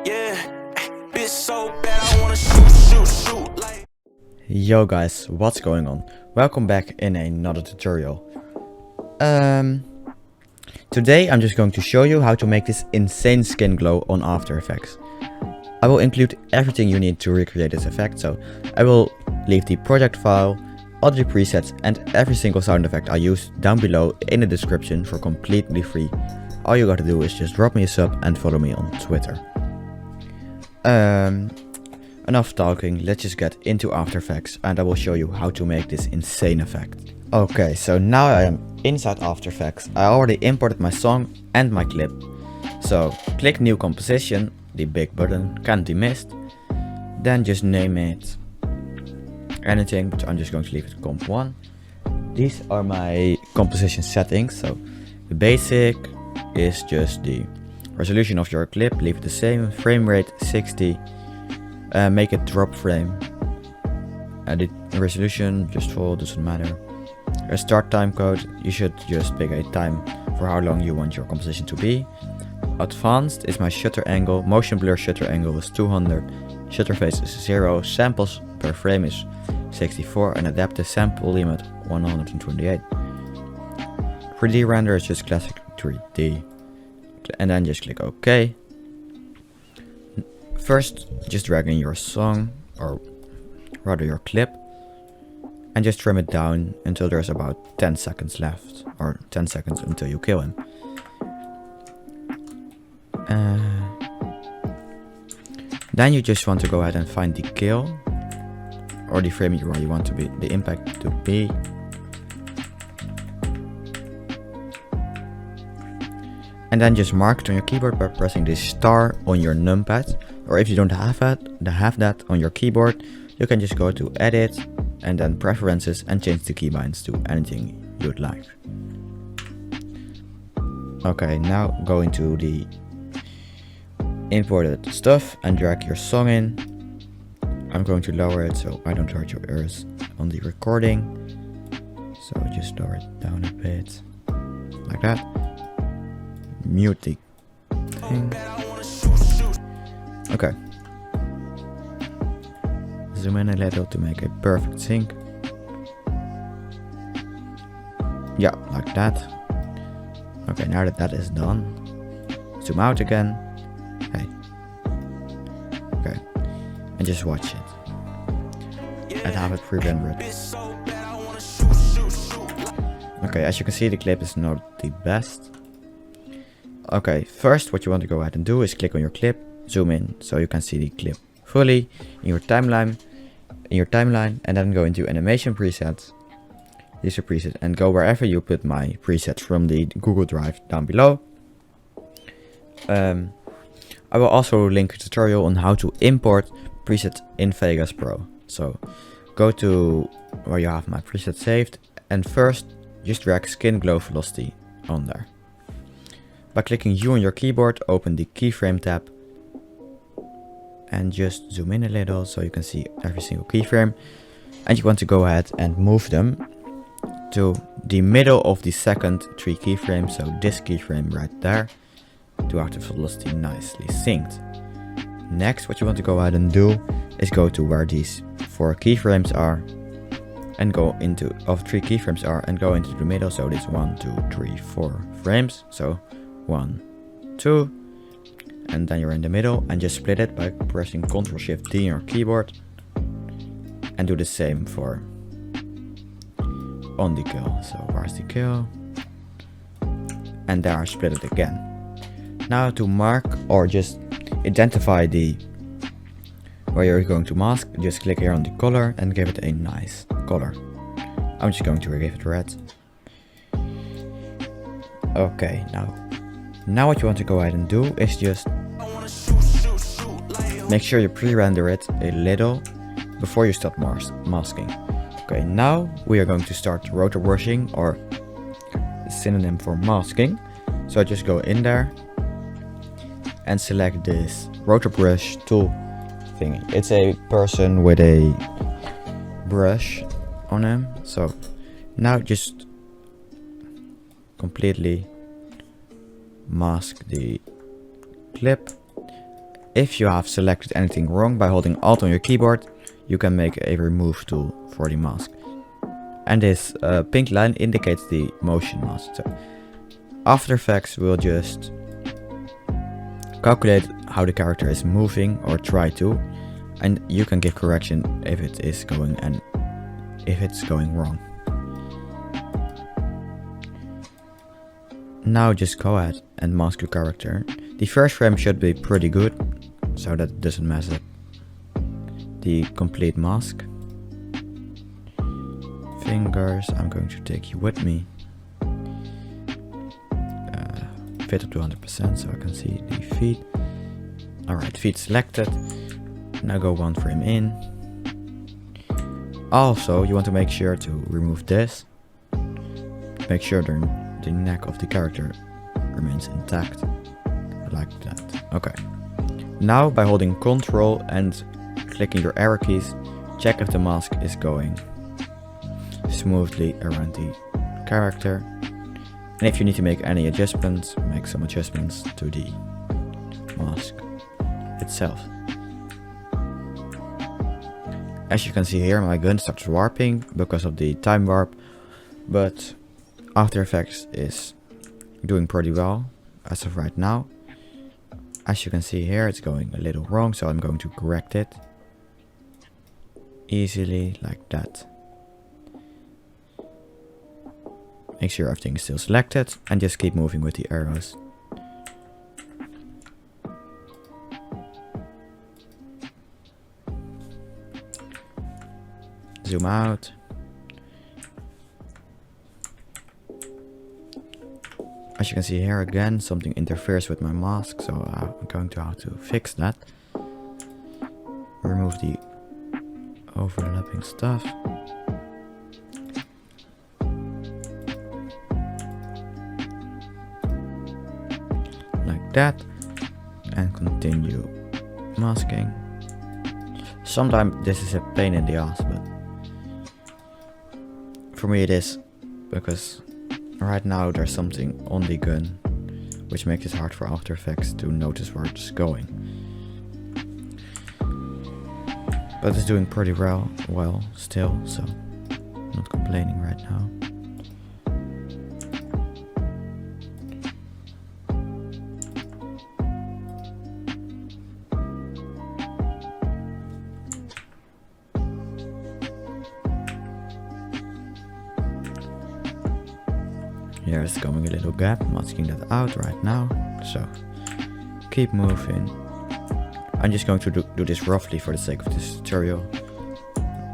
Yeah, bitch so bad I wanna shoot like. Yo guys, what's going on? Welcome back in another tutorial. Today I'm just going to show you how to make this insane skin glow on After Effects. I will include everything you need to recreate this effect, so I will leave the project file, all the presets and every single sound effect I use down below in the description for completely free. All you gotta do is just drop me a sub and follow me on Twitter. Enough talking, let's just get into After Effects and I will show you how to make this insane effect. Okay, so now I am inside After Effects. I already imported my song and my clip. So click new composition, the big button, can't be missed. Then just name it anything, but I'm just going to leave it comp 1. These are my composition settings. So the basic is just the resolution of your clip, leave it the same, frame rate 60. Make it drop frame. Edit resolution, just full, doesn't matter. A start time code, you should just pick a time for how long you want your composition to be. Advanced is my shutter angle, motion blur shutter angle is 200, shutter phase is 0, samples per frame is 64 and adaptive sample limit 128. 3D render is just classic 3D. And then just click OK. First, just drag in your song, or rather your clip, and just trim it down until there's about 10 seconds left, or 10 seconds until you kill him. Then you just want to go ahead and find the kill, or the frame where you want to be, the impact to be. And then just mark it on your keyboard by pressing the star on your numpad. Or if you don't have that on your keyboard, you can just go to edit and then preferences and change the keybinds to anything you'd like. Okay, now go into the imported stuff and drag your song in. I'm going to lower it so I don't hurt your ears on the recording. So just lower it down a bit, like that. Mute the thing. Okay. Zoom in a little to make a perfect sync. Yeah, like that. Okay, now that that is done, zoom out again. Hey. Okay. And just watch it. And have it pre-rendered. Okay, as you can see, the clip is not the best. Okay, first what you want to go ahead and do is click on your clip, zoom in so you can see the clip fully in your timeline, and then go into animation presets. These are presets, and go wherever you put my presets from the Google Drive down below. I will also link a tutorial on how to import presets in Vegas Pro. So go to where you have my preset saved, and first just drag skin glow velocity on there. By clicking U on your keyboard, open the keyframe tab and just zoom in a little so you can see every single keyframe. And you want to go ahead and move them to the middle of the second 3 keyframes, so this keyframe right there, to have the velocity nicely synced. Next, what you want to go ahead and do is go to where these 4 keyframes are and go into 3 keyframes are and go into the middle, so this 1, 2, 3, 4 frames. So 1, 2, and then you're in the middle, and just split it by pressing Ctrl Shift D on your keyboard, and do the same for on the kill. So where's the kill? And there I split it again. Now to mark or just identify the where you're going to mask, just click here on the color and give it a nice color. I'm just going to give it red. Okay, now what you want to go ahead and do is just make sure you pre-render it a little before you start masking. Okay, now we are going to start rotor brushing, or synonym for masking. So I just go in there and select this rotor brush tool thingy. It's a person with a brush on him. So now just completely mask the clip If you have selected anything wrong, by holding Alt on your keyboard, you can make a remove tool for the mask. And this pink line indicates the motion mask. So After Effects will just calculate how the character is moving, or try to, and you can give correction if it is going and if it's going wrong. Now just go ahead and mask your character. The first frame should be pretty good, so that it doesn't mess up the complete mask. Fingers, I'm going to take you with me. Fit up to 100% so I can see the feet. Alright, feet selected. Now go one frame in. Also, you want to make sure to remove this. Make sure the neck of the character remains intact. Like that. Okay. Now, by holding Ctrl and clicking your arrow keys, check if the mask is going smoothly around the character. And if you need to make any adjustments, make some adjustments to the mask itself. As you can see here, my gun starts warping because of the time warp, but After Effects is doing pretty well as of right now. As you can see here, it's going a little wrong, so I'm going to correct it easily like that. Make sure everything is still selected and just keep moving with the arrows. Zoom out. As you can see here again, something interferes with my mask, so I'm going to have to fix that. Remove the overlapping stuff. Like that. And continue masking. Sometimes this is a pain in the ass, but for me it is, because right now there's something on the gun which makes it hard for After Effects to notice where it's going. But it's doing pretty well still, so I'm not complaining right now. Here is coming a little gap, masking that out right now, so keep moving. I'm just going to do this roughly for the sake of this tutorial.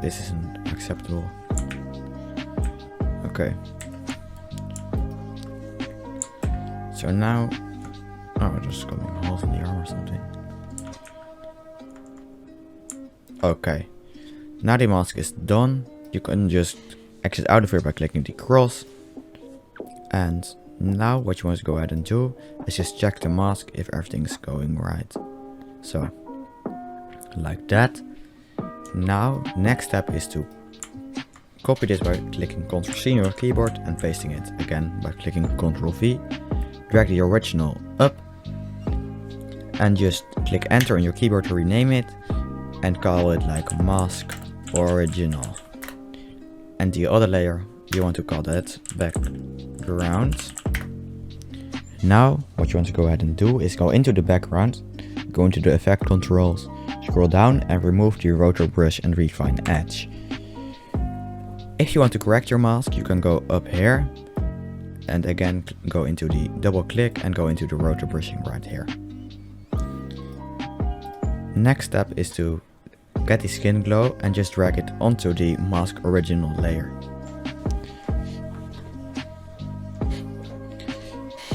This isn't acceptable. Okay. So now, oh, there's coming holes in the arm or something. Okay. Now the mask is done. You can just exit out of here by clicking the cross. And now what you want to go ahead and do is just check the mask if everything's going right. So, like that. Now, next step is to copy this by clicking Ctrl-C on your keyboard and pasting it again by clicking Ctrl-V. Drag the original up and just click Enter on your keyboard to rename it and call it like Mask Original. And the other layer, you want to call that background. Now what you want to go ahead and do is go into the background, go into the effect controls, scroll down and remove the rotor brush and refine edge. If you want to correct your mask, you can go up here and again go into the double click and go into the rotor brushing right here. Next step is to get the skin glow and just drag it onto the mask original layer.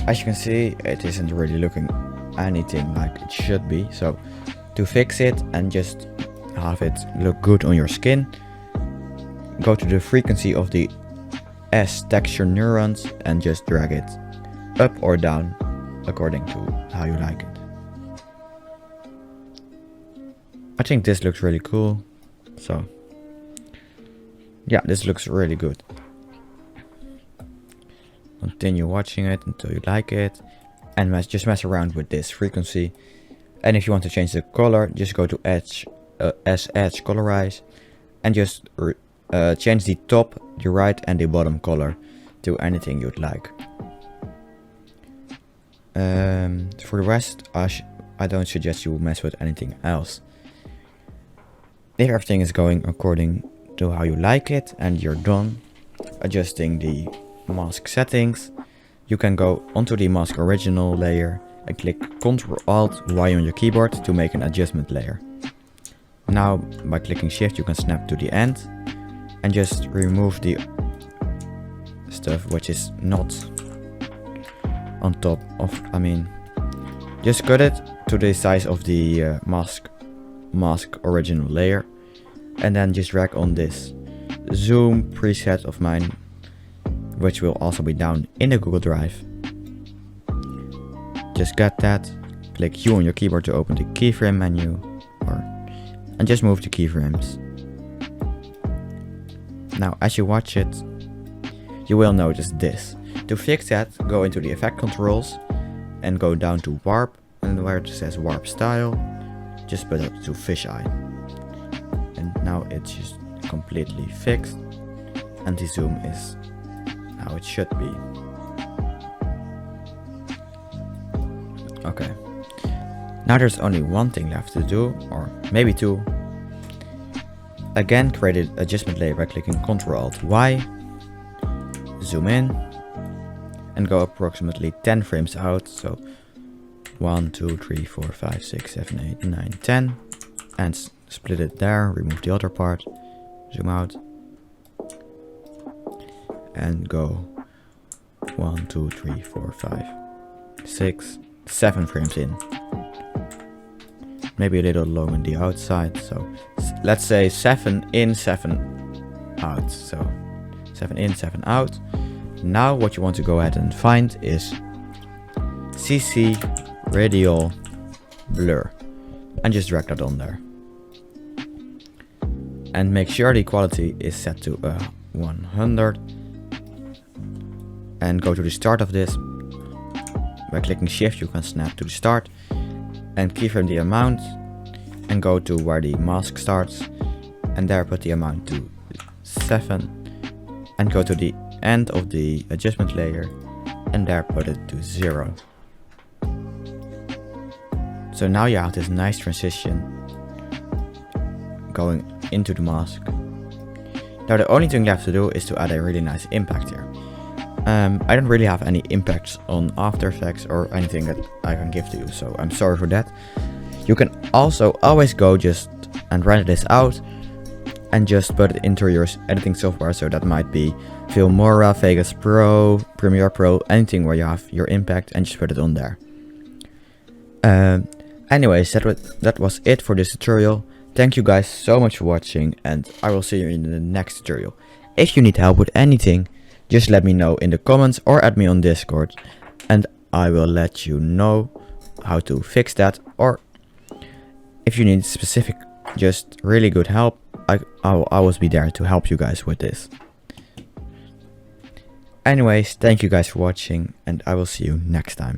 As you can see, it isn't really looking anything like it should be, so to fix it and just have it look good on your skin, go to the frequency of the S texture neurons and just drag it up or down according to how you like it. I think this looks really cool, so yeah, this looks really good. Continue watching it until you like it and just mess around with this frequency And if you want to change the color, just go to edge colorize, and just change the top, the right and the bottom color to anything you'd like. For the rest, I don't suggest you mess with anything else. If everything is going according to how you like it and you're done adjusting the mask settings, you can go onto the mask original layer and click Ctrl-Alt-Y on your keyboard to make an adjustment layer. Now by clicking shift you can snap to the end and just remove the stuff which is not on top of, just cut it to the size of the mask original layer, and then just drag on this zoom preset of mine, which will also be down in the Google Drive. Just get that, click U on your keyboard to open the keyframe menu, and just move the keyframes. Now as you watch it, you will notice this. To fix that, go into the effect controls and go down to warp, and where it says warp style, just put it to fisheye. And now it's just completely fixed and the zoom is how it should be. Okay, now there's only one thing left to do, or maybe two. Again, create an adjustment layer by clicking Ctrl-Alt-Y, zoom in and go approximately 10 frames out, so 1, 2, 3, 4, 5, 6, 7, 8, 9, 10, and split it there, remove the other part, zoom out, and go 1, 2, 3, 4, 5, 6, 7 frames in. Maybe a little long on the outside, so let's say 7 in, 7 out, so 7 in, 7 out. Now what you want to go ahead and find is CC radial blur and just drag that on there. And make sure the quality is set to 100 and go to the start of this. By clicking shift you can snap to the start and keyframe the amount and go to where the mask starts and there put the amount to 7 and go to the end of the adjustment layer and there put it to 0. So now you have this nice transition going into the mask. Now the only thing left to do is to add a really nice impact here. I don't really have any impacts on After Effects or anything that I can give to you, so I'm sorry for that. You can also always go just and render this out and just put it into your editing software, so that might be Filmora, Vegas Pro, Premiere Pro, anything where you have your impact, and just put it on there. Anyways, that was it for this tutorial. Thank you guys so much for watching, and I will see you in the next tutorial. If you need help with anything, just let me know in the comments or add me on Discord, and I will let you know how to fix that, or if you need specific, just really good help, I'll always be there to help you guys with this. Anyways, thank you guys for watching, and I will see you next time.